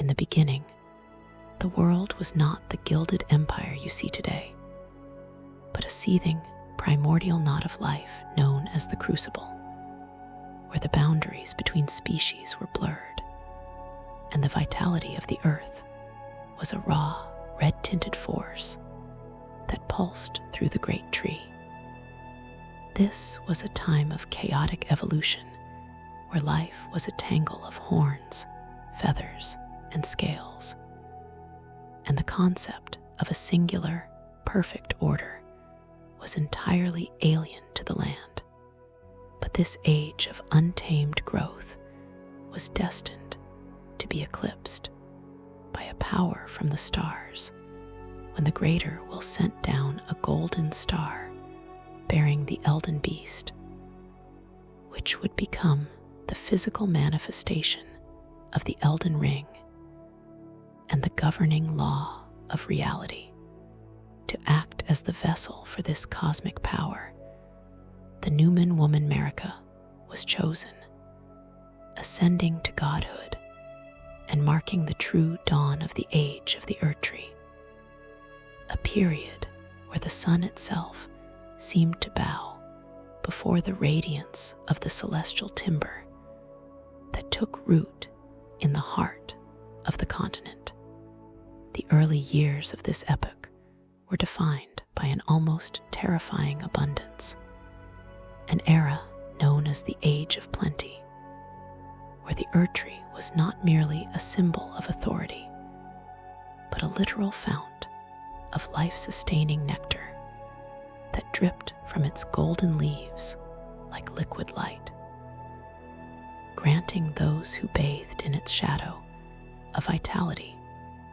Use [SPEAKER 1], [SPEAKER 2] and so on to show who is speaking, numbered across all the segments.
[SPEAKER 1] the beginning, the world was not the gilded empire you see today, but a seething, primordial knot of life known as the Crucible, where the boundaries between species were blurred, and the vitality of the earth was a raw, red-tinted force that pulsed through the great tree. This was a time of chaotic evolution, where life was a tangle of horns, feathers, and scales, and the concept of a singular, perfect order was entirely alien to the land. But this age of untamed growth was destined to be eclipsed by a power from the stars, when the Greater will sent down a golden star bearing the Elden beast, which would become the physical manifestation of the Elden ring and the governing law of reality. To act as the vessel for this cosmic power, the Numen woman Marika was chosen, ascending to godhood and marking the true dawn of the age of the Erdtree, a period where the sun itself seemed to bow before the radiance of the celestial timber that took root in the heart of the continent. The early years of this epoch were defined by an almost terrifying abundance, an era known as the Age of Plenty, where the Erdtree was not merely a symbol of authority, but a literal fount of life-sustaining nectar that dripped from its golden leaves like liquid light, granting those who bathed in its shadow a vitality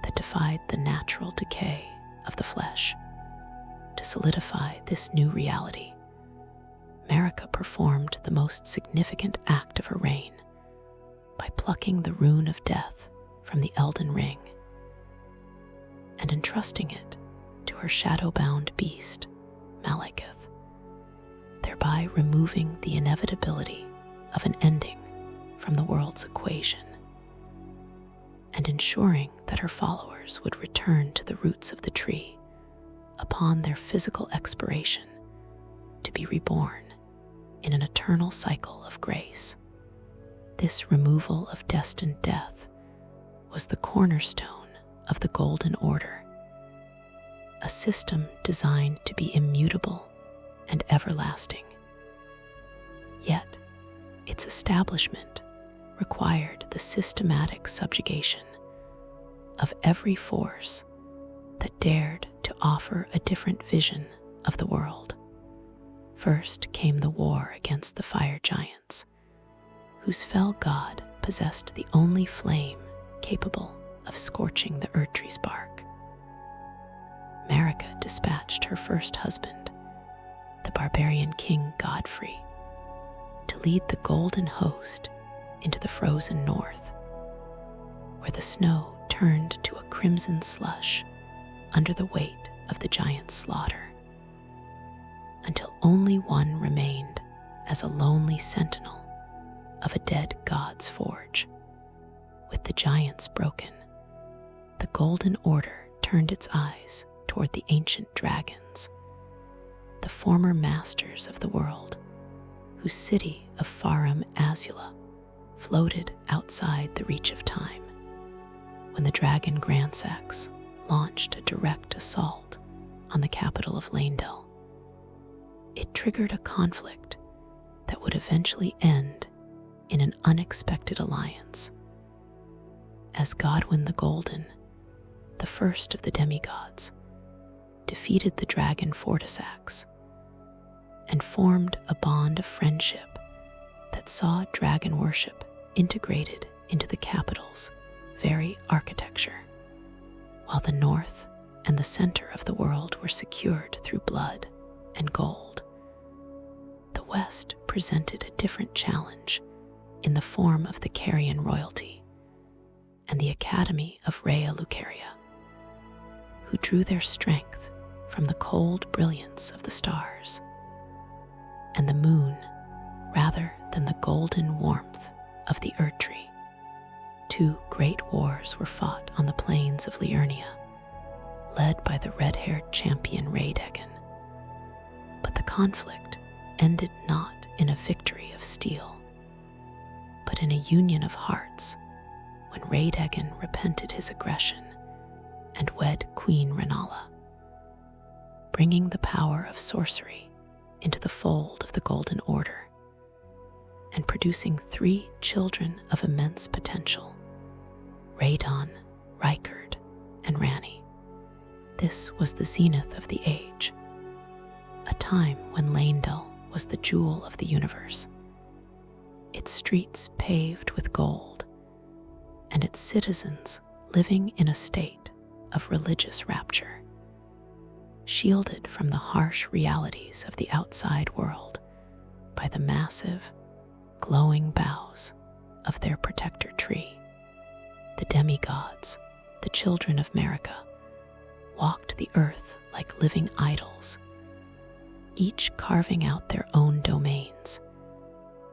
[SPEAKER 1] that defied the natural decay of the flesh. To solidify this new reality, Marika performed the most significant act of her reign by plucking the rune of death from the Elden ring and entrusting it to her shadow-bound beast, Malekith, thereby removing the inevitability of an ending from the world's equation and ensuring that her followers would return to the roots of the tree upon their physical expiration to be reborn in an eternal cycle of grace. This removal of destined death was the cornerstone of the Golden Order, a system designed to be immutable and everlasting. Yet, its establishment required the systematic subjugation of every force that dared to offer a different vision of the world. First came the war against the fire giants, whose fell god possessed the only flame capable of scorching the Erdtree's bark. Marika dispatched her first husband, the barbarian king Godfrey, to lead the golden host into the frozen north, where the snow turned to a crimson slush under the weight of the giant's slaughter, until only one remained as a lonely sentinel of a dead god's forge. With the giants broken, the Golden Order turned its eyes toward the ancient dragons, the former masters of the world, whose city of Farum Azula floated outside the reach of time. When the dragon Grandsax launched a direct assault on the capital of Leyndell, it triggered a conflict that would eventually end in an unexpected alliance, as Godwyn the Golden, the first of the demigods, defeated the dragon Fortisax and formed a bond of friendship that saw dragon worship integrated into the capital's very architecture. While the north and the center of the world were secured through blood and gold, the west presented a different challenge in the form of the Carian royalty and the Academy of Rhea Lucaria, who drew their strength from the cold brilliance of the stars and the moon rather than the golden warmth of the Erdtree. Two great wars were fought on the plains of Liurnia, led by the red-haired champion Raedegan. But the conflict ended not in a victory of steel, but in a union of hearts when Raedegan repented his aggression and wed Queen Rennala, bringing the power of sorcery into the fold of the Golden Order and producing 3 children of immense potential: Radon, Rykard, and Ranni. This was the zenith of the age, a time when Leyndell was the jewel of the universe, its streets paved with gold, and its citizens living in a state of religious rapture, shielded from the harsh realities of the outside world by the massive, glowing boughs of their protector tree. The demigods, the children of Marika, walked the earth like living idols, each carving out their own domains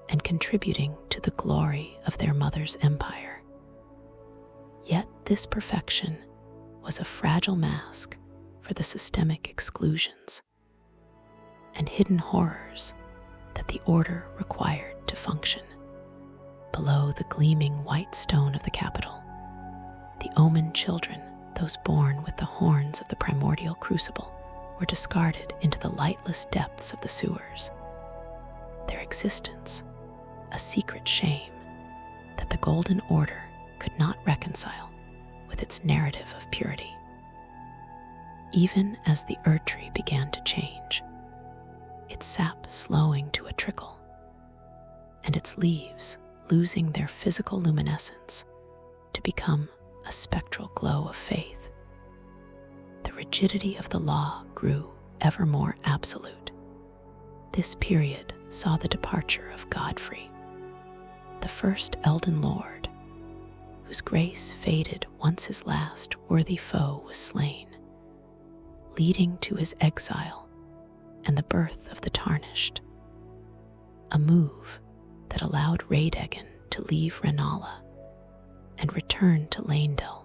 [SPEAKER 1] and contributing to the glory of their mother's empire. Yet this perfection was a fragile mask for the systemic exclusions and hidden horrors that the order required to function. Below the gleaming white stone of the capital, the omen children, those born with the horns of the primordial crucible, were discarded into the lightless depths of the sewers. Their existence, a secret shame that the Golden Order could not reconcile with its narrative of purity. Even as the Erdtree began to change, its sap slowing to a trickle, and its leaves losing their physical luminescence to become a spectral glow of faith, the rigidity of the law grew ever more absolute. This period saw the departure of Godfrey, the first Elden Lord, whose grace faded once his last worthy foe was slain, leading to his exile and the birth of the Tarnished, a move that allowed Raedegan to leave Rennala and return to Leyndell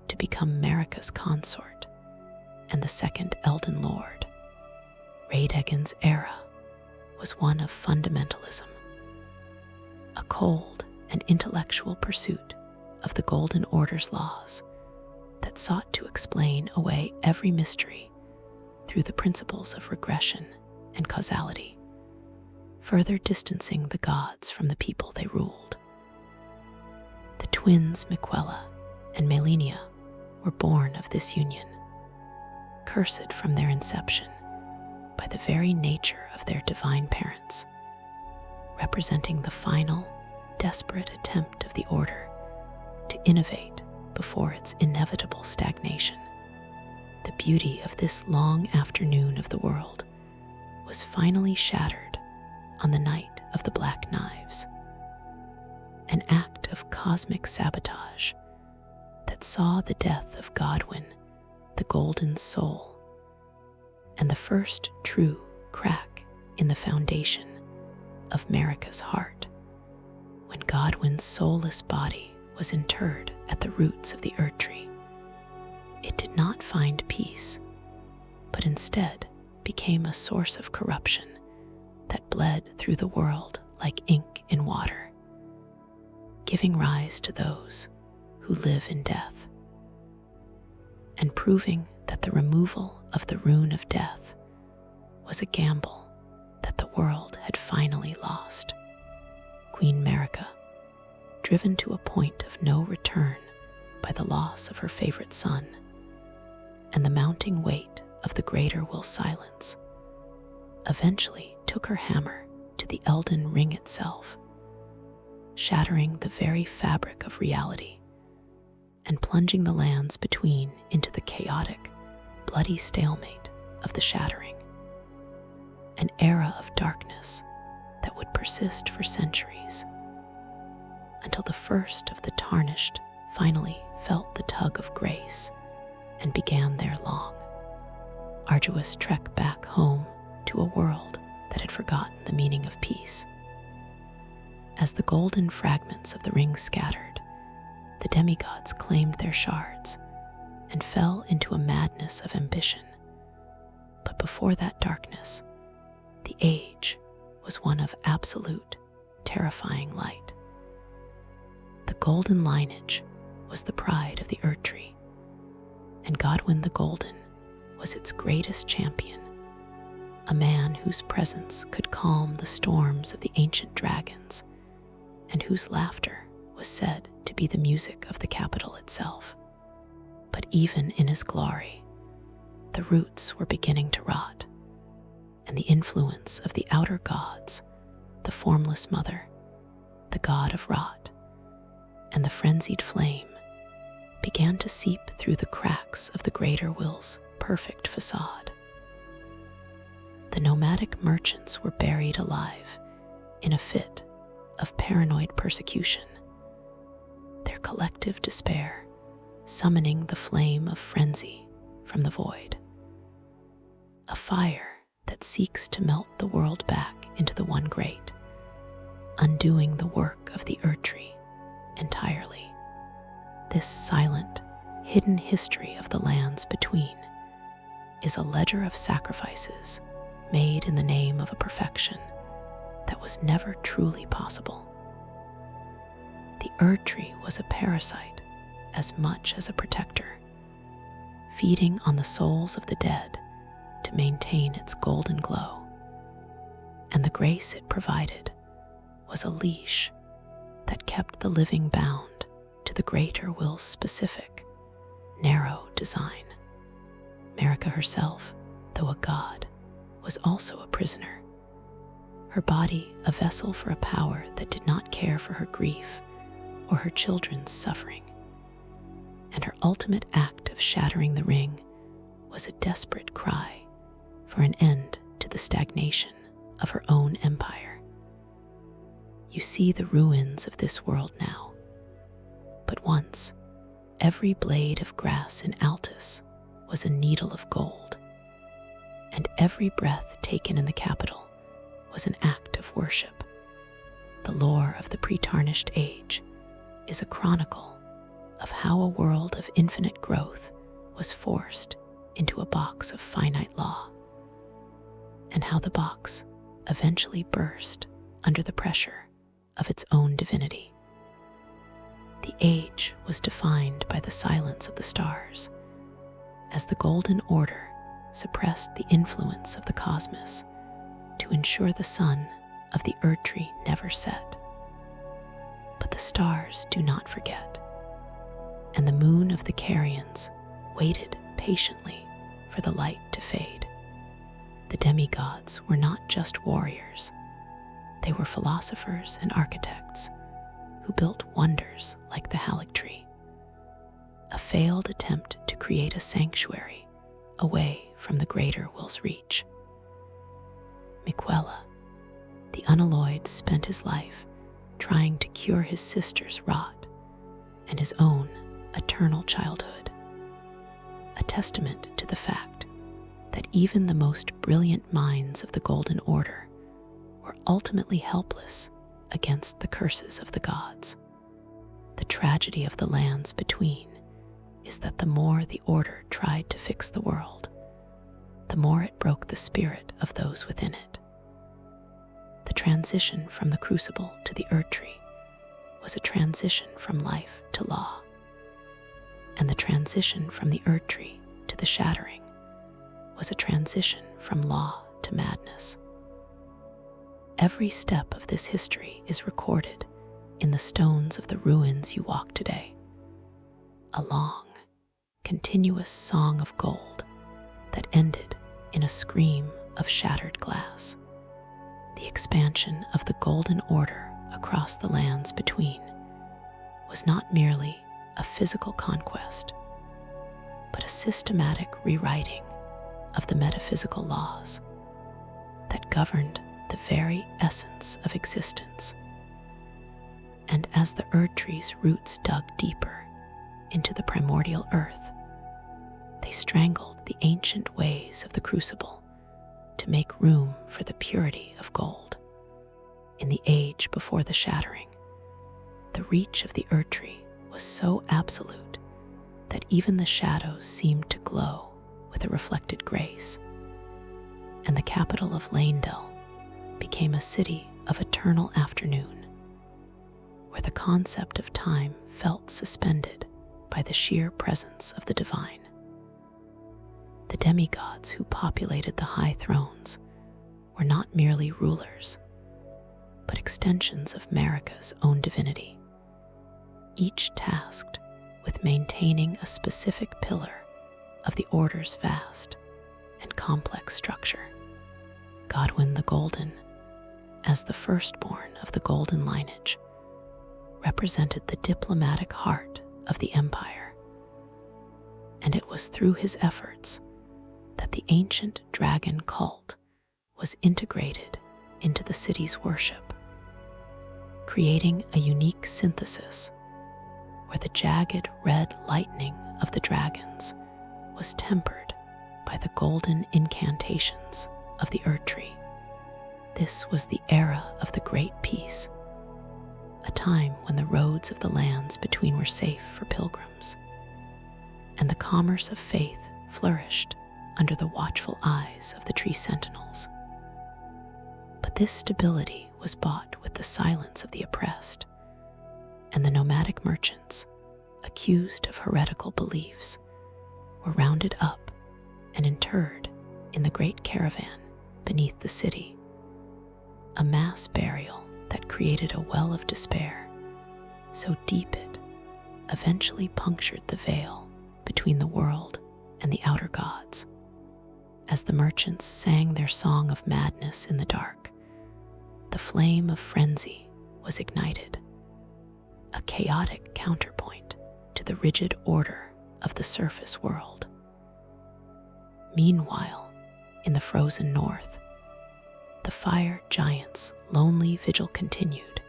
[SPEAKER 1] to become Marika's consort and the second Elden Lord. Raedegan's era was one of fundamentalism, a cold and intellectual pursuit of the Golden Order's laws that sought to explain away every mystery through the principles of regression and causality, further distancing the gods from the people they ruled. The twins Miquella and Melania were born of this union, cursed from their inception by the very nature of their divine parents, representing the final, desperate attempt of the Order to innovate before its inevitable stagnation. The beauty of this long afternoon of the world was finally shattered on the night of the Black Knives, an act of cosmic sabotage that saw the death of Godwyn, the Golden Soul, and the first true crack in the foundation of Marika's heart. When Godwyn's soulless body was interred at the roots of the Erdtree, it did not find peace, but instead became a source of corruption that bled through the world like ink in water, giving rise to those who live in death, and proving that the removal of the rune of death was a gamble that the world had finally lost. Queen Marika, driven to a point of no return by the loss of her favorite son and the mounting weight of the greater will silence, eventually took her hammer to the Elden Ring itself, shattering the very fabric of reality and plunging the lands between into the chaotic, bloody stalemate of the Shattering, an era of darkness that would persist for centuries, until the first of the Tarnished finally felt the tug of grace and began their long, arduous trek back home to a world that had forgotten the meaning of peace. As the golden fragments of the ring scattered, the demigods claimed their shards and fell into a madness of ambition. But before that darkness, the age was one of absolute, terrifying light. The golden lineage was the pride of the Erdtree, and Godwyn the Golden was its greatest champion, a man whose presence could calm the storms of the ancient dragons, and whose laughter was said to be the music of the capital itself. But even in his glory, the roots were beginning to rot, and the influence of the outer gods, the formless mother, the god of rot, and the frenzied flame, began to seep through the cracks of the greater will's perfect facade. The nomadic merchants were buried alive in a fit of paranoid persecution, their collective despair summoning the flame of frenzy from the void, a fire that seeks to melt the world back into the one great, undoing the work of the Erdtree entirely. This silent, hidden history of the lands between is a ledger of sacrifices made in the name of a perfection that was never truly possible. The Erdtree was a parasite as much as a protector, feeding on the souls of the dead to maintain its golden glow, and the grace it provided was a leash that kept the living bound to the greater will's specific, narrow design. Marika herself, though a god, was also a prisoner, her body a vessel for a power that did not care for her grief or her children's suffering. And her ultimate act of shattering the ring was a desperate cry for an end to the stagnation of her own empire. You see the ruins of this world now, but once every blade of grass in Altus was a needle of gold, and every breath taken in the capital was an act of worship. The lore of the pre-Tarnished age is a chronicle of how a world of infinite growth was forced into a box of finite law, and how the box eventually burst under the pressure of its own divinity. The age was defined by the silence of the stars, as the Golden Order suppressed the influence of the cosmos to ensure the sun of the Erdtree never set. But the stars do not forget, and the moon of the Carians waited patiently for the light to fade. The demigods were not just warriors, they were philosophers and architects who built wonders like the Erdtree, a failed attempt to create a sanctuary away from the greater will's reach. Miquella, the unalloyed, spent his life trying to cure his sister's rot and his own eternal childhood, a testament to the fact that even the most brilliant minds of the Golden Order were ultimately helpless against the curses of the gods. The tragedy of the lands between is that the more the Order tried to fix the world, the more it broke the spirit of those within it. The transition from the Crucible to the Erdtree was a transition from life to law, and the transition from the Erdtree to the Shattering was a transition from law to madness. Every step of this history is recorded in the stones of the ruins you walk today, a long, continuous song of gold that ended in a scream of shattered glass. The expansion of the Golden Order across the lands between was not merely a physical conquest, but a systematic rewriting of the metaphysical laws that governed the very essence of existence. And as the Erdtree's roots dug deeper into the primordial earth, they strangled the ancient ways of the Crucible to make room for the purity of gold. In the age before the Shattering, the reach of the Erdtree was so absolute that even the shadows seemed to glow with a reflected grace, and the capital of Leyndell became a city of eternal afternoon, where the concept of time felt suspended by the sheer presence of the divine. The demigods who populated the high thrones were not merely rulers, but extensions of Marika's own divinity, each tasked with maintaining a specific pillar of the Order's vast and complex structure. Godwyn the Golden, as the firstborn of the Golden lineage, represented the diplomatic heart of the Empire, and it was through his efforts that the ancient dragon cult was integrated into the city's worship, creating a unique synthesis where the jagged red lightning of the dragons was tempered by the golden incantations of the Erdtree. This was the era of the Great Peace, a time when the roads of the lands between were safe for pilgrims, and the commerce of faith flourished under the watchful eyes of the tree sentinels. But this stability was bought with the silence of the oppressed, and the nomadic merchants, accused of heretical beliefs, were rounded up and interred in the great caravan beneath the city, a mass burial that created a well of despair so deep it eventually punctured the veil between the world and the outer gods. As the merchants sang their song of madness in the dark, the flame of frenzy was ignited, a chaotic counterpoint to the rigid order of the surface world. Meanwhile, in the frozen north, the fire giant's lonely vigil continued,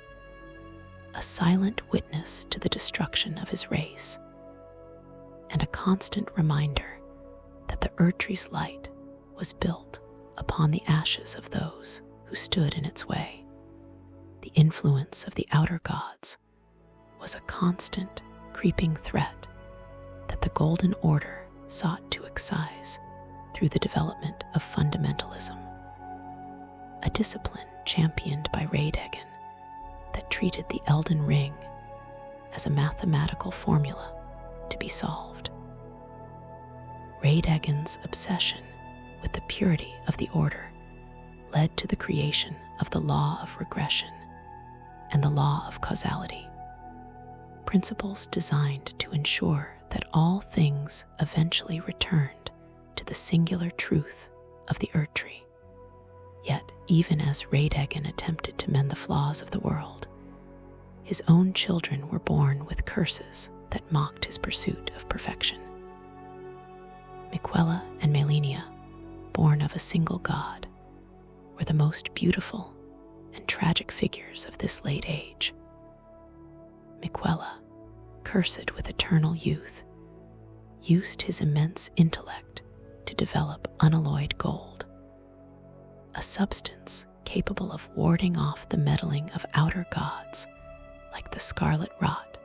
[SPEAKER 1] a silent witness to the destruction of his race, and a constant reminder that the Erdtree's light was built upon the ashes of those who stood in its way. The influence of the outer gods was a constant, creeping threat that the Golden Order sought to excise through the development of fundamentalism, a discipline championed by Raedegan that treated the Elden Ring as a mathematical formula to be solved. Raedegan's obsession with the purity of the Order led to the creation of the law of regression and the law of causality, principles designed to ensure that all things eventually returned to the singular truth of the Erdtree. Yet, even as Raedegan attempted to mend the flaws of the world, his own children were born with curses that mocked his pursuit of perfection. Miquella and Melania, born of a single god, were the most beautiful and tragic figures of this late age. Miquella, cursed with eternal youth, used his immense intellect to develop unalloyed gold, a substance capable of warding off the meddling of outer gods like the scarlet rot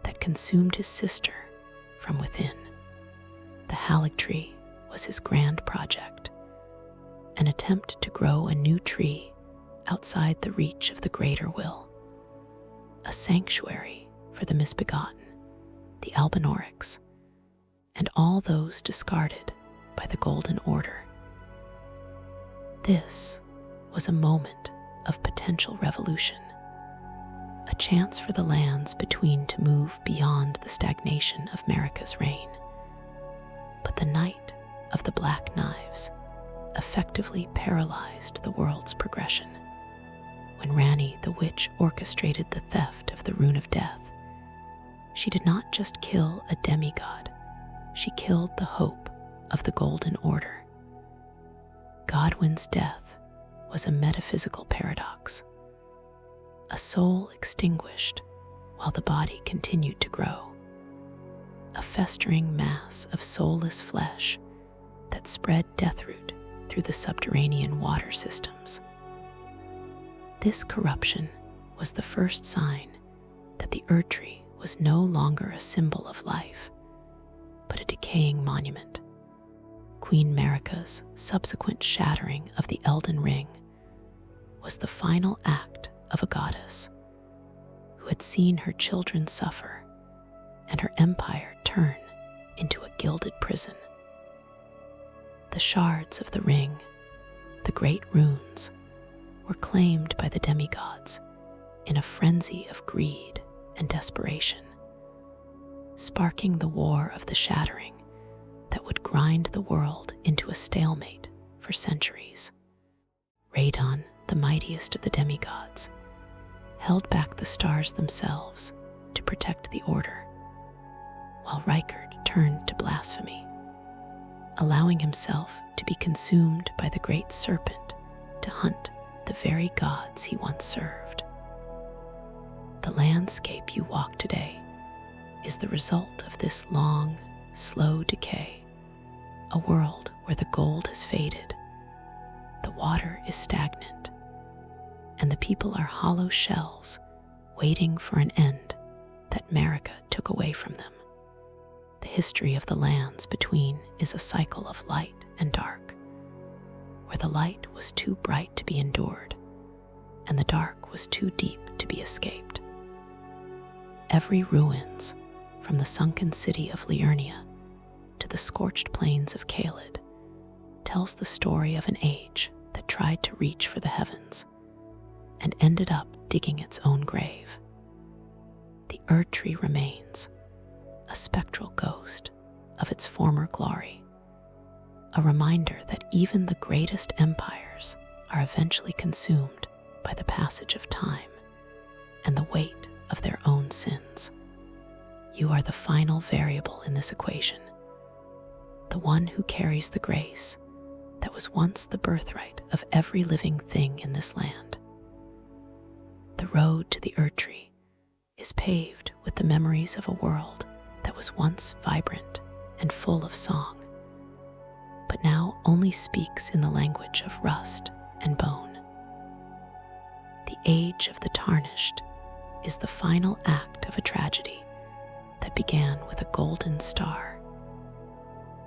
[SPEAKER 1] that consumed his sister from within. The Haligtree was his grand project, an attempt to grow a new tree outside the reach of the greater will, a sanctuary for the misbegotten, the Albinaurics, and all those discarded by the Golden Order. This was a moment of potential revolution, a chance for the lands between to move beyond the stagnation of Marika's reign. But the Night of the Black Knives effectively paralyzed the world's progression. When Ranni the Witch orchestrated the theft of the Rune of Death, she did not just kill a demigod, she killed the hope of the Golden Order. Godwyn's death was a metaphysical paradox, a soul extinguished while the body continued to grow, a festering mass of soulless flesh that spread deathroot through the subterranean water systems. This corruption was the first sign that the Erdtree was no longer a symbol of life, but a decaying monument. Queen Marika's subsequent shattering of the Elden Ring was the final act of a goddess who had seen her children suffer and her empire turn into a gilded prison. The shards of the ring, the great runes, were claimed by the demigods in a frenzy of greed and desperation, sparking the war of the shattering that would grind the world into a stalemate for centuries. Radon, the mightiest of the demigods, held back the stars themselves to protect the order, while Rykard turned to blasphemy, allowing himself to be consumed by the great serpent to hunt the very gods he once served. The landscape you walk today is the result of this long, slow decay, a world where the gold has faded, the water is stagnant, and the people are hollow shells waiting for an end that Marika took away from them. The history of the lands between is a cycle of light and dark, where the light was too bright to be endured, and the dark was too deep to be escaped. Every ruins, from the sunken city of Liurnia to the scorched plains of Caelid, tells the story of an age that tried to reach for the heavens and ended up digging its own grave. The Erdtree remains, a spectral ghost of its former glory, a reminder that even the greatest empires are eventually consumed by the passage of time and the weight of their own sins. You are the final variable in this equation, the one who carries the grace that was once the birthright of every living thing in this land. The road to the Erdtree is paved with the memories of a world that was once vibrant and full of song, but now only speaks in the language of rust and bone. The age of the Tarnished is the final act of a tragedy that began with a golden star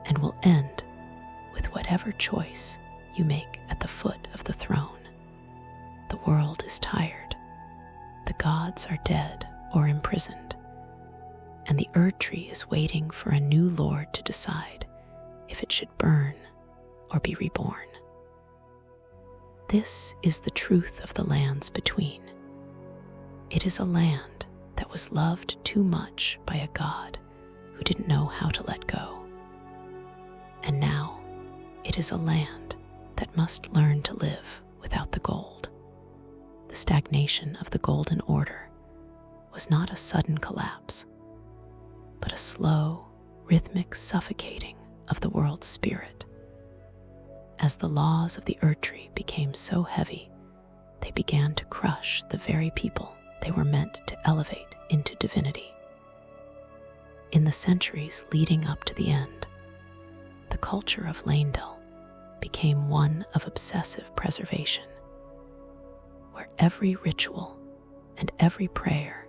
[SPEAKER 1] and will end with whatever choice you make at the foot of the throne. The world is tired, the gods are dead or imprisoned, and the Erdtree is waiting for a new lord to decide if it should burn or be reborn. This is the truth of the lands between. It is a land that was loved too much by a god who didn't know how to let go. And now it is a land that must learn to live without the gold. The stagnation of the Golden Order was not a sudden collapse, but a slow, rhythmic suffocating of the world's spirit. As the laws of the Erdtree became so heavy, they began to crush the very people they were meant to elevate into divinity. In the centuries leading up to the end, the culture of Leyndell became one of obsessive preservation, where every ritual and every prayer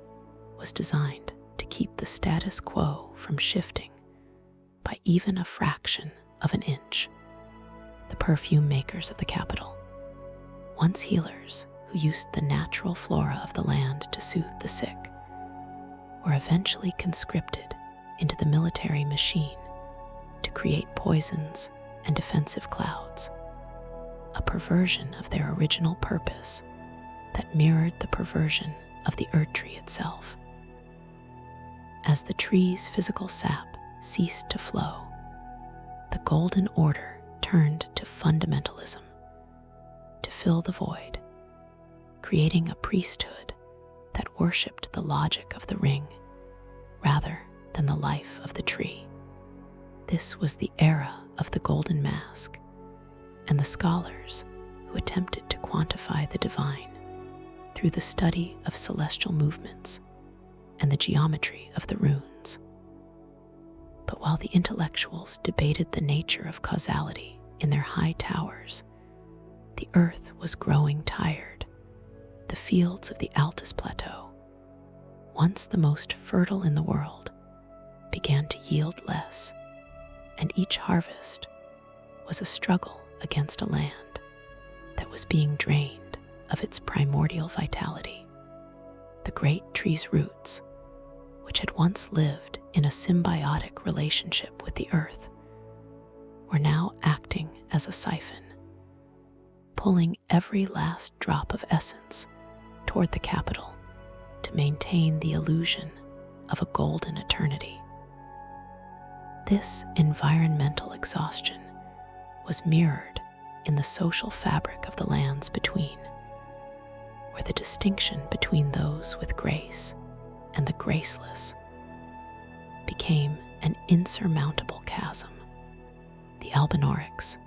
[SPEAKER 1] was designed to keep the status quo from shifting by even a fraction of an inch. The perfume makers of the capital, once healers who used the natural flora of the land to soothe the sick, were eventually conscripted into the military machine to create poisons and defensive clouds, a perversion of their original purpose that mirrored the perversion of the Erdtree itself. As the tree's physical sap ceased to flow, the Golden Order turned to fundamentalism to fill the void, creating a priesthood that worshipped the logic of the ring rather than the life of the tree. This was the era of the Golden Mask, and the scholars who attempted to quantify the divine through the study of celestial movements and the geometry of the runes. But while the intellectuals debated the nature of causality in their high towers, the earth was growing tired. The fields of the Altus Plateau, once the most fertile in the world, began to yield less, and each harvest was a struggle against a land that was being drained of its primordial vitality. The great tree's roots, which had once lived in a symbiotic relationship with the earth, were now acting as a siphon, pulling every last drop of essence toward the capital to maintain the illusion of a golden eternity. This environmental exhaustion was mirrored in the social fabric of the lands between, where the distinction between those with grace and the graceless became an insurmountable chasm. The Albinorics,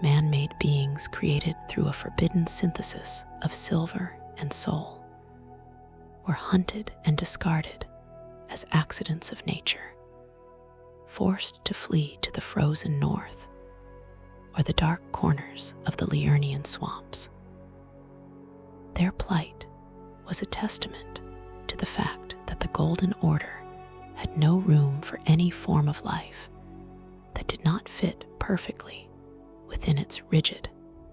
[SPEAKER 1] man-made beings created through a forbidden synthesis of silver and soul, were hunted and discarded as accidents of nature, forced to flee to the frozen north or the dark corners of the Liurnian swamps. Their plight was a testament to the fact that the Golden Order had no room for any form of life that did not fit perfectly within its rigid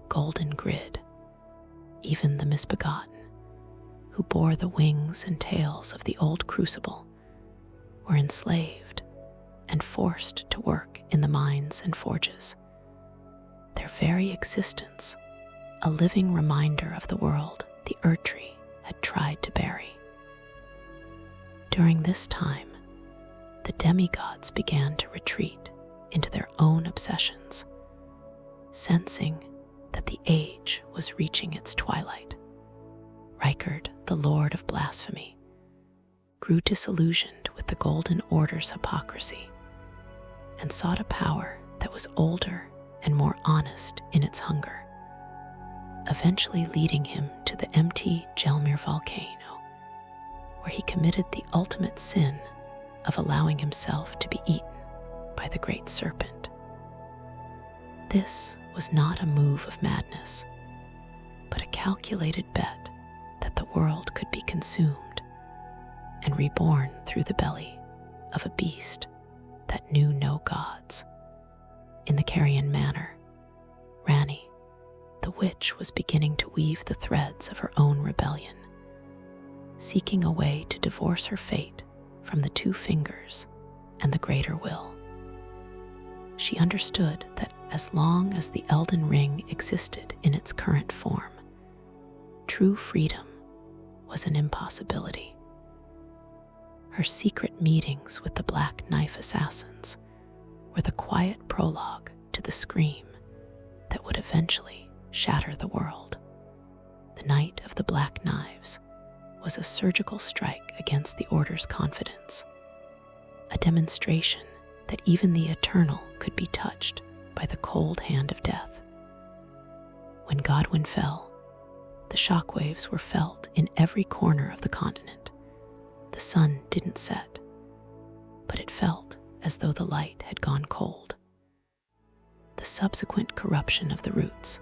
[SPEAKER 1] golden grid. Even the misbegotten, who bore the wings and tails of the old crucible, were enslaved and forced to work in the mines and forges, their very existence a living reminder of the world the Erdtree had tried to bury. During this time, the demigods began to retreat into their own obsessions, sensing that the age was reaching its twilight. Rykard, the Lord of Blasphemy, grew disillusioned with the Golden Order's hypocrisy and sought a power that was older and more honest in its hunger, eventually leading him to the empty Gelmir volcano, where he committed the ultimate sin of allowing himself to be eaten by the great serpent. This was not a move of madness, but a calculated bet that the world could be consumed and reborn through the belly of a beast that knew no gods. In the Carrion Manor, Ranni, the witch, was beginning to weave the threads of her own rebellion, seeking a way to divorce her fate from the Two Fingers and the Greater Will. She understood that as long as the Elden Ring existed in its current form, true freedom was an impossibility. Her secret meetings with the Black Knife assassins were the quiet prologue to the scream that would eventually shatter the world. The Night of the Black Knives was a surgical strike against the Order's confidence, a demonstration that even the eternal could be touched by the cold hand of death. When Godwyn fell, the shockwaves were felt in every corner of the continent. The sun didn't set, but it felt as though the light had gone cold. The subsequent corruption of the roots,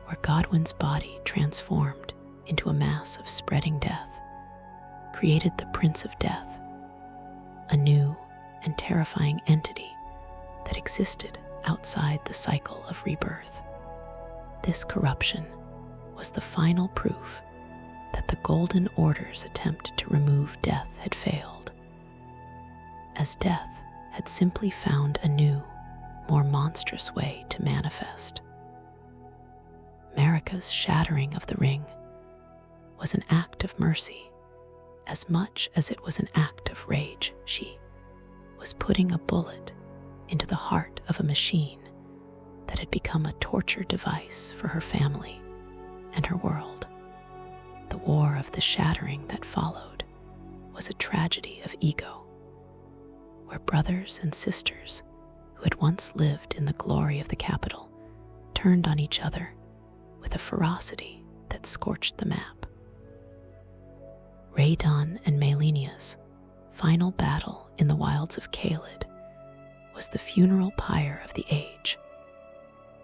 [SPEAKER 1] where Godwyn's body transformed into a mass of spreading death, created the Prince of Death, a new and terrifying entity that existed outside the cycle of rebirth. This corruption was the final proof that the Golden Order's attempt to remove death had failed, as death had simply found a new, more monstrous way to manifest. Marika's shattering of the ring was an act of mercy as much as it was an act of rage. She was putting a bullet into the heart of a machine that had become a torture device for her family and her world. The war of the shattering that followed was a tragedy of ego, where brothers and sisters who had once lived in the glory of the capital turned on each other with a ferocity that scorched the map. Radon and Melinia's final battle in the wilds of Caelid was the funeral pyre of the age.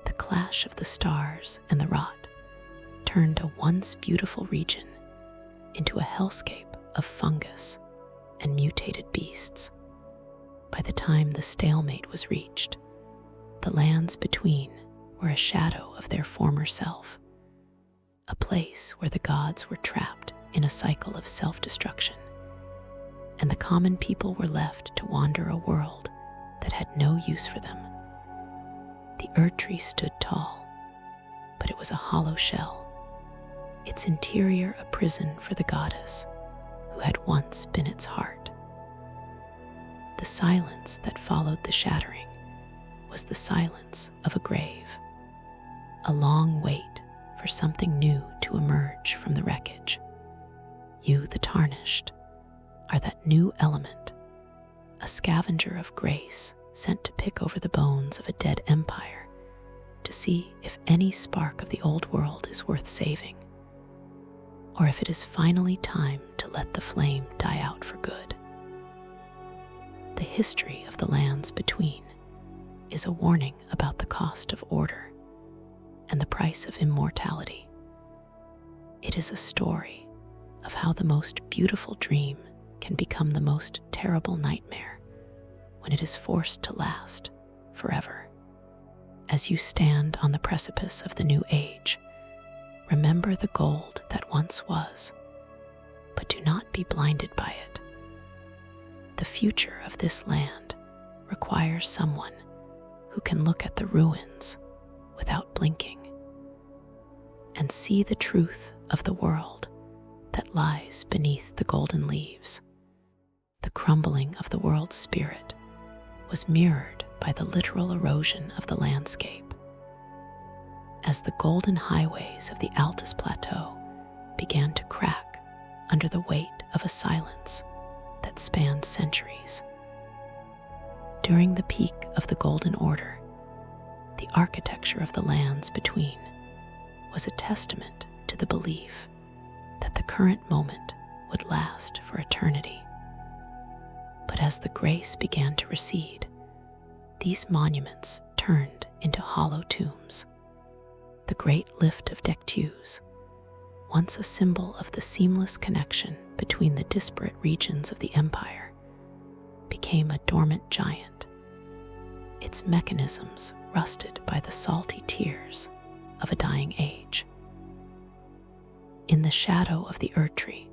[SPEAKER 1] The clash of the stars and the rot turned a once beautiful region into a hellscape of fungus and mutated beasts. By the time the stalemate was reached, the lands between were a shadow of their former self, a place where the gods were trapped in a cycle of self-destruction, and the common people were left to wander a world that had no use for them. The Erdtree stood tall, but it was a hollow shell, its interior a prison for the goddess who had once been its heart. The silence that followed the shattering was the silence of a grave, a long wait for something new to emerge from the wreckage. You, the Tarnished, are that new element, a scavenger of grace sent to pick over the bones of a dead empire to see if any spark of the old world is worth saving, or if it is finally time to let the flame die out for good. The history of the lands between is a warning about the cost of order and the price of immortality. It is a story of how the most beautiful dream can become the most terrible nightmare when it is forced to last forever. As you stand on the precipice of the new age, remember the gold that once was, but do not be blinded by it. The future of this land requires someone who can look at the ruins without blinking and see the truth of the world that lies beneath the golden leaves. The crumbling of the world's spirit was mirrored by the literal erosion of the landscape. As the golden highways of the Altus Plateau began to crack under the weight of a silence that spanned centuries. During the peak of the Golden Order, the architecture of the lands between was a testament to the belief that the current moment would last for eternity. But as the grace began to recede, these monuments turned into hollow tombs. The great lift of decay, once a symbol of the seamless connection between the disparate regions of the empire, became a dormant giant, its mechanisms rusted by the salty tears of a dying age. In the shadow of the Erdtree,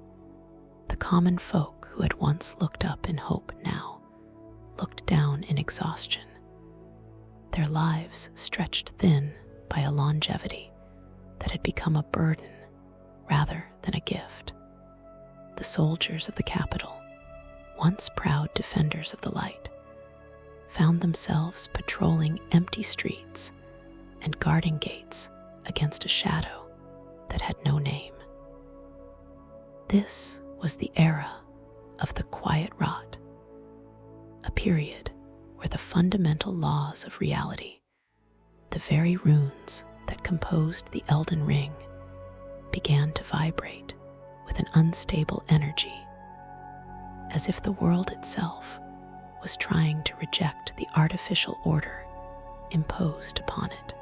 [SPEAKER 1] the common folk who had once looked up in hope now looked down in exhaustion, their lives stretched thin by a longevity that had become a burden rather than a gift. The soldiers of the capital, once proud defenders of the light, found themselves patrolling empty streets and guarding gates against a shadow that had no name. This was the era of the Quiet Rot, a period where the fundamental laws of reality, the very runes that composed the Elden Ring, began to vibrate with an unstable energy, as if the world itself was trying to reject the artificial order imposed upon it.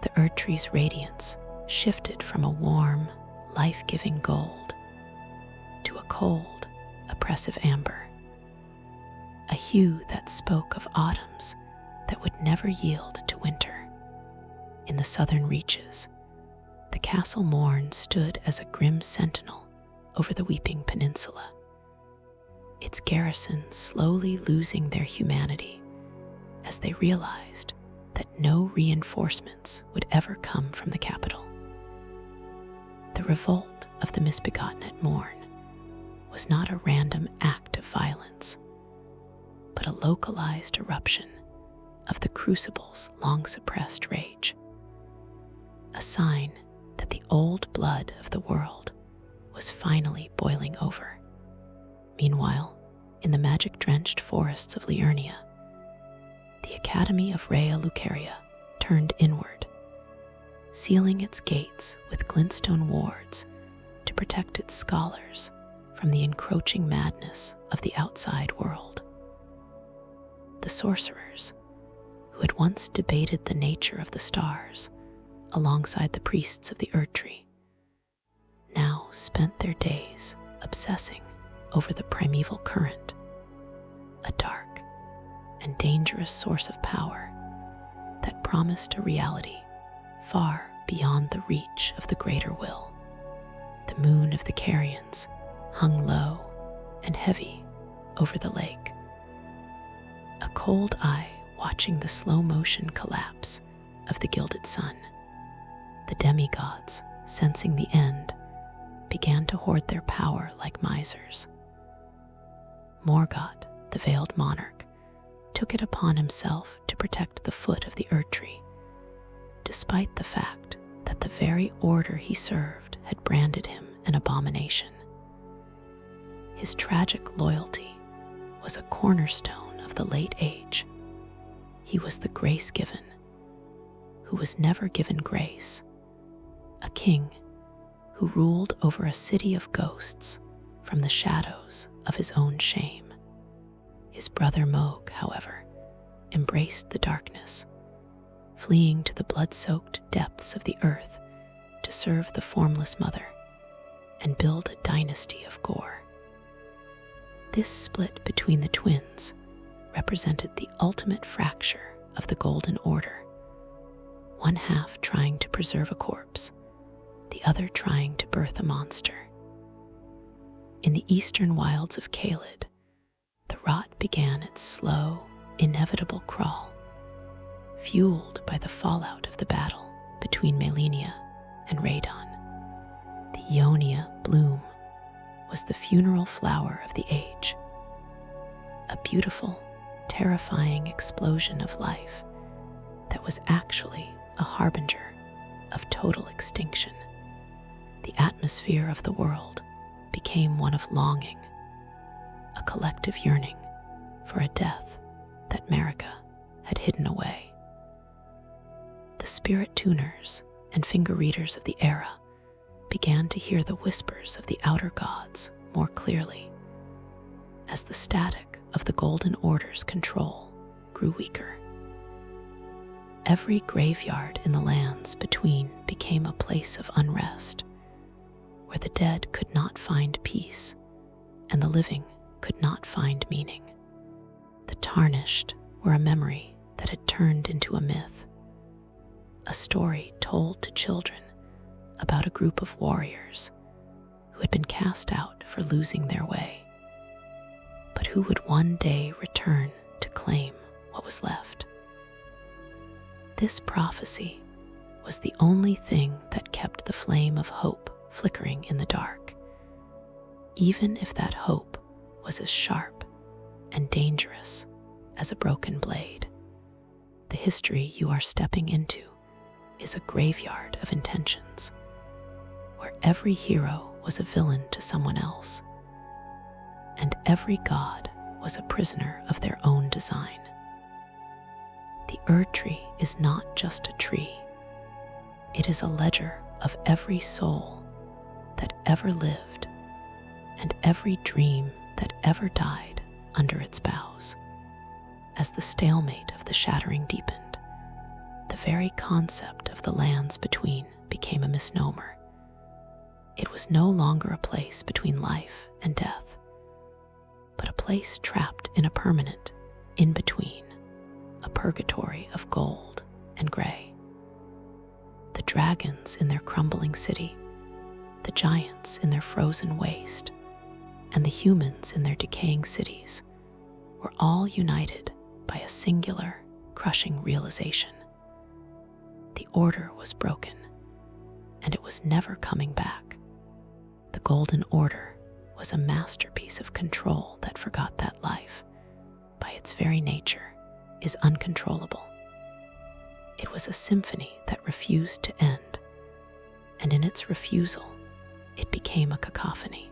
[SPEAKER 1] The Erdtree's radiance shifted from a warm, life-giving gold to a cold, oppressive amber, a hue that spoke of autumns that would never yield to winter. In the southern reaches, the Castle Morn stood as a grim sentinel over the Weeping Peninsula, its garrisons slowly losing their humanity as they realized that no reinforcements would ever come from the capital. The revolt of the misbegotten at Morn was not a random act of violence, but a localized eruption of the Crucible's long-suppressed rage, a sign that the old blood of the world was finally boiling over. Meanwhile, in the magic-drenched forests of Liurnia, the Academy of Rhea Lucaria turned inward, sealing its gates with glintstone wards to protect its scholars from the encroaching madness of the outside world. The sorcerers, who had once debated the nature of the stars alongside the priests of the Erdtree, now spent their days obsessing over the primeval current, a dark and dangerous source of power that promised a reality far beyond the reach of the greater will. The moon of the Carians hung low and heavy over the lake, a cold eye watching the slow motion collapse of the gilded sun. The demigods, sensing the end, began to hoard their power like misers. Morgoth, the veiled monarch, took it upon himself to protect the foot of the Erdtree, despite the fact that the very order he served had branded him an abomination. His tragic loyalty was a cornerstone of the late age. He was the grace-given, who was never given grace, a king who ruled over a city of ghosts from the shadows of his own shame. His brother Moog, however, embraced the darkness, fleeing to the blood-soaked depths of the earth to serve the formless mother and build a dynasty of gore. This split between the twins represented the ultimate fracture of the Golden Order, one half trying to preserve a corpse, the other trying to birth a monster. In the eastern wilds of Caelid, the rot began its slow, inevitable crawl, fueled by the fallout of the battle between Melania and Radon. The Ionia bloom was the funeral flower of the age, a beautiful, terrifying explosion of life that was actually a harbinger of total extinction. The atmosphere of the world became one of longing, a collective yearning for a death that Marika had hidden away. The spirit tuners and finger readers of the era began to hear the whispers of the outer gods more clearly, as the static of the Golden Order's control grew weaker. Every graveyard in the lands between became a place of unrest, where the dead could not find peace and the living could not find meaning. The Tarnished were a memory that had turned into a myth, a story told to children about a group of warriors who had been cast out for losing their way, but who would one day return to claim what was left. This prophecy was the only thing that kept the flame of hope flickering in the dark, even if that hope was as sharp and dangerous as a broken blade. The history you are stepping into is a graveyard of intentions, where every hero was a villain to someone else, and every god was a prisoner of their own design. The Erdtree is not just a tree. It is a ledger of every soul that ever lived and every dream that ever died under its boughs. As the stalemate of the shattering deepened, the very concept of the lands between became a misnomer. It was no longer a place between life and death, but a place trapped in a permanent in-between, a purgatory of gold and gray. The dragons in their crumbling city, the giants in their frozen waste, and the humans in their decaying cities were all united by a singular, crushing realization. The order was broken, and it was never coming back. The Golden Order was a masterpiece of control that forgot that life, by its very nature, is uncontrollable. It was a symphony that refused to end, and in its refusal, it became a cacophony.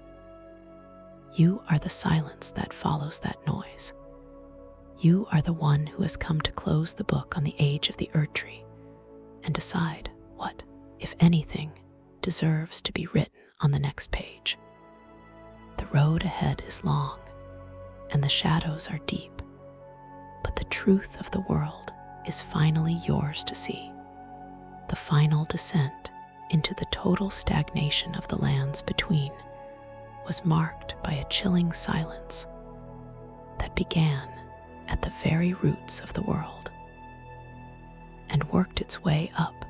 [SPEAKER 1] You are the silence that follows that noise. You are the one who has come to close the book on the age of the Erdtree and decide what, if anything, deserves to be written on the next page. The road ahead is long, and the shadows are deep, but the truth of the world is finally yours to see. The final descent into the total stagnation of the lands between was marked by a chilling silence that began at the very roots of the world and worked its way up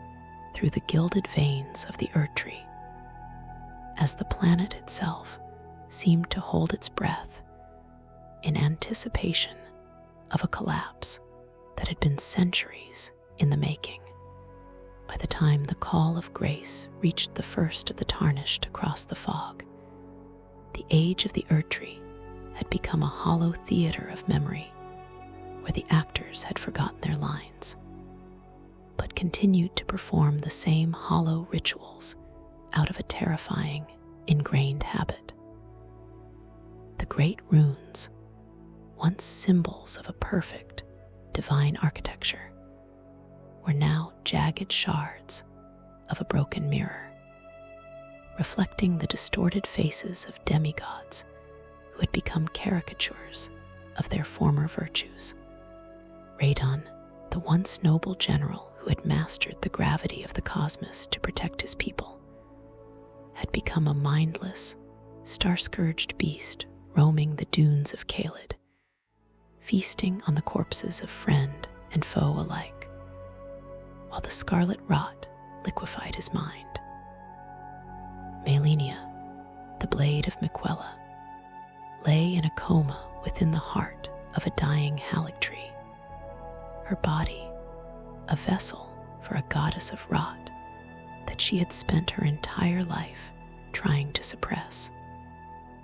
[SPEAKER 1] through the gilded veins of the Erdtree, as the planet itself seemed to hold its breath in anticipation of a collapse that had been centuries in the making. By the time the call of grace reached the first of the Tarnished across the fog, the age of the Erdtree had become a hollow theater of memory where the actors had forgotten their lines, but continued to perform the same hollow rituals out of a terrifying, ingrained habit. The great runes, once symbols of a perfect, divine architecture, were now jagged shards of a broken mirror, reflecting the distorted faces of demigods who had become caricatures of their former virtues. Radon, the once noble general who had mastered the gravity of the cosmos to protect his people, had become a mindless, star-scourged beast roaming the dunes of Caelid, feasting on the corpses of friend and foe alike, while the scarlet rot liquefied his mind. Melania, the blade of Miquella, lay in a coma within the heart of a dying Haligtree, her body a vessel for a goddess of rot that she had spent her entire life trying to suppress.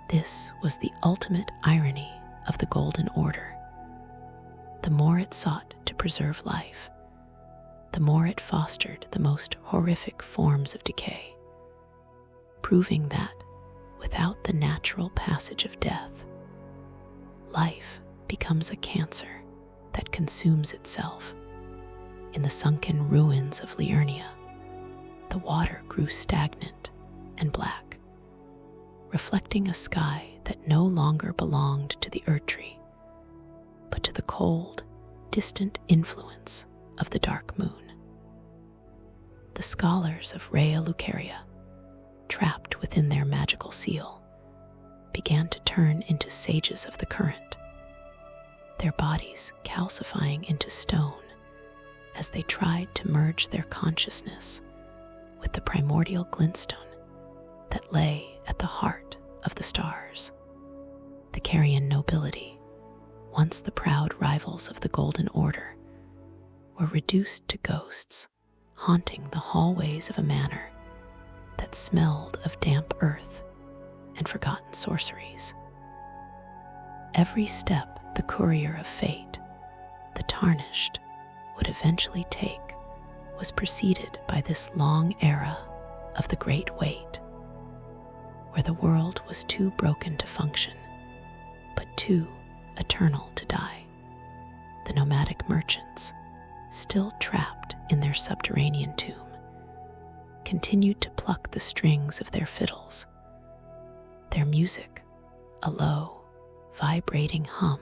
[SPEAKER 1] This was the ultimate irony of the Golden Order. The more it sought to preserve life, the more it fostered the most horrific forms of decay, proving that without the natural passage of death, life becomes a cancer that consumes itself. In the sunken ruins of Liurnia, the water grew stagnant and black, reflecting a sky that no longer belonged to the Erdtree, but to the cold, distant influence of the dark moon. The scholars of Rhea Lucaria, trapped within their magical seal, began to turn into sages of the current, their bodies calcifying into stone as they tried to merge their consciousness with the primordial glintstone that lay at the heart of the stars. The Carian nobility, once the proud rivals of the Golden Order, were reduced to ghosts haunting the hallways of a manor that smelled of damp earth and forgotten sorceries. Every step the courier of fate, the Tarnished, would eventually take was preceded by this long era of the Great Wait, where the world was too broken to function, but too eternal to die. The nomadic merchants, still trapped in their subterranean tomb, continued to pluck the strings of their fiddles, their music a low, vibrating hum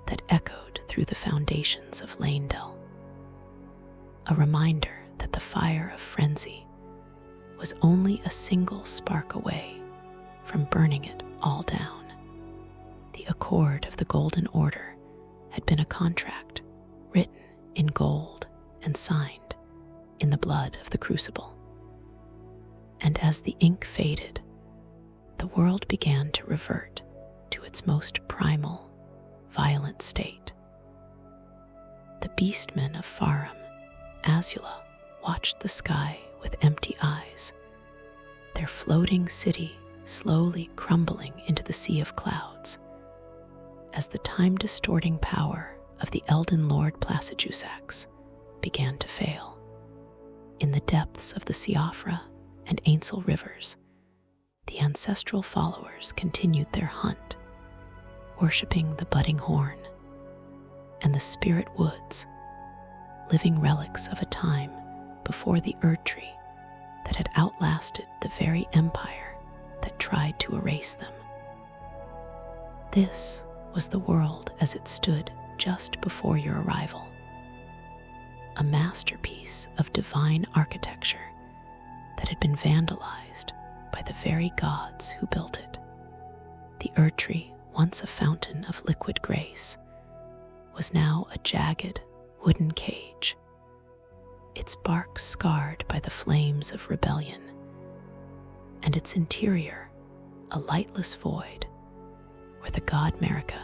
[SPEAKER 1] that echoed through the foundations of Leyndell, a reminder that the fire of frenzy was only a single spark away from burning it all down. The accord of the Golden Order had been a contract written in gold and signed in the blood of the crucible. And as the ink faded, the world began to revert to its most primal, violent state. The beastmen of Farum, Azula, watched the sky with empty eyes, their floating city slowly crumbling into the sea of clouds, as the time-distorting power of the Elden Lord Placidusax began to fail. In the depths of the Siofra and Ainsel rivers, the ancestral followers continued their hunt, worshipping the budding horn and the spirit woods, living relics of a time before the Erdtree that had outlasted the very empire that tried to erase them. This was the world as it stood just before your arrival, a masterpiece of divine architecture that had been vandalized by the very gods who built it. The Erdtree, once a fountain of liquid grace, was now a jagged, wooden cage, its bark scarred by the flames of rebellion, and its interior a lightless void where the god Marika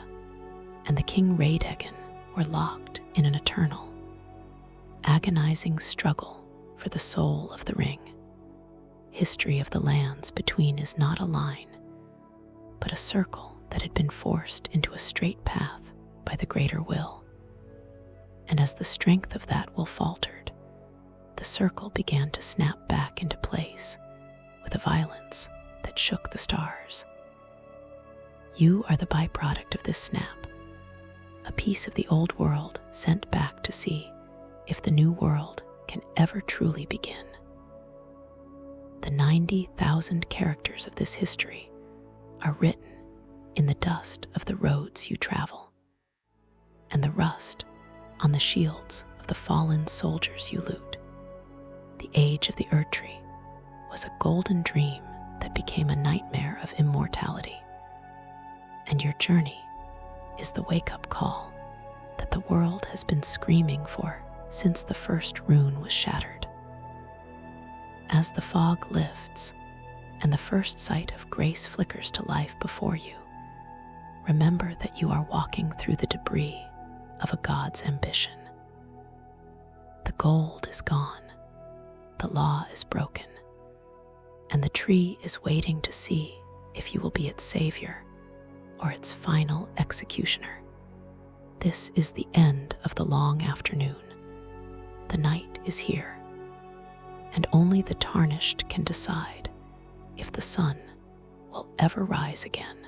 [SPEAKER 1] and the king Radegan were locked in an eternal, agonizing struggle for the soul of the ring. History of the lands between is not a line, but a circle that had been forced into a straight path by the greater will. And as the strength of that will faltered, the circle began to snap back into place with a violence that shook the stars. You are the byproduct of this snap, a piece of the old world sent back to see if the new world can ever truly begin. The 90,000 characters of this history are written in the dust of the roads you travel, and the rust on the shields of the fallen soldiers you loot. The age of the Erdtree was a golden dream that became a nightmare of immortality, and your journey is the wake-up call that the world has been screaming for since the first rune was shattered. As the fog lifts and the first sight of grace flickers to life before you, remember that you are walking through the debris of a god's ambition. The gold is gone, the law is broken, and the tree is waiting to see if you will be its savior or its final executioner. This is the end of the long afternoon. The night is here, and only the Tarnished can decide if the sun will ever rise again.